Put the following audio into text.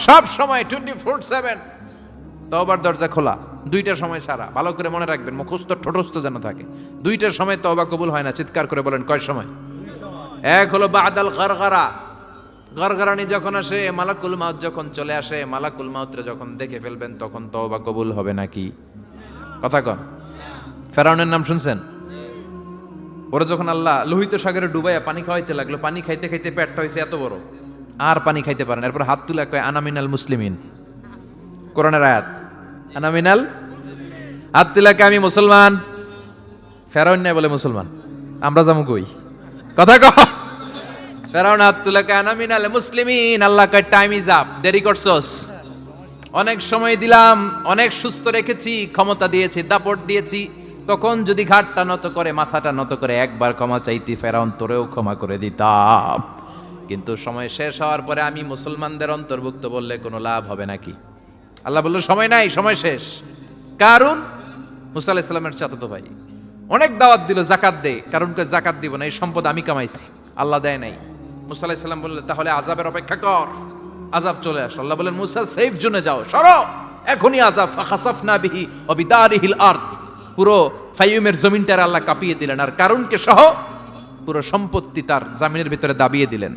সব সময় 24/7 তওবার দরজা খোলা, দুইটার সময় ছাড়া। ভালো করে মনে রাখবেন, মুখস্থ ঠোঁটস্থ যেন থাকে। দুইটার সময় তওবা কবুল হয় না, চিৎকার করে বলেন কয় সময়? এক হলো বাদাল গারগারা, গরগরানি যখন আসে, মালাকুল মাউত যখন চলে আসে, মালাকুল মাউতরে যখন দেখে ফেলবেন তখন তওবা কবুল হবে নাকি? কথা কন। ফেরাউনের নাম শুনছেন? ওরা যখন আল্লাহ লোহিত সাগরে ডুবাইয়া পানি খাওয়াইতে লাগলো, পানি খাইতে খাইতে পেটটা হয়েছে এত বড়, আর পানি খাইতে পারেন। এরপর হাত তুলে কয় আনা মিনাল মুসলিমিন, কোরআনের আয়াত, আনা মিনাল, হাত তুলে কয় আমি মুসলমান। ফেরাউন নাই বলে মুসলমান, আমরা যাবো কই? কথা কন। ফেরাউন হাত তুলে কয় আনা মিনাল মুসলিমিন, আল্লাহ কয় টাইম ইজ আপ, দেরি করছস, অনেক সময় দিলাম, অনেক সুস্থ রেখেছি, ক্ষমতা দিয়েছি, দাপট দিয়েছি, তখন যদি ঘাটটা নত করে, মাথাটা নত করে একবার ক্ষমা চাইতি, ফেরাউন তোরেও ক্ষমা করে দিতাম। কিন্তু সময় শেষ হওয়ার পরে আমি মুসলমানদের অন্তর্ভুক্ত বললে কোনো লাভ হবে নাকি? আল্লাহ বলল সময় নাই, সময় শেষ। কারণ মুসা আলাইহিস সালামের চাচাতো ভাই অনেক দাওয়াত দিল, জাকাত দে, কারণ কে জাকাত দিব না, এই সম্পদ আমি কামাইছি, আল্লাহ দেয় নাই। মুসা আলাইহিস সালাম বললেন তাহলে আযাবের অপেক্ষা কর। আযাব চলে আসলো, আল্লাহ বলেন মুসা সেফ জোনে যাও, সরো, এখনই আযাব। ফাখাসাফনা বিহি ওয়া বিদারিহিল আরদ, পুরো ফাইয়ুমের জমিনটার আল্লাহ কাঁপিয়ে দিলেন, আর কারণকে সহ পুরো সম্পত্তি তার জামিনের ভিতরে দাবিয়ে দিলেন।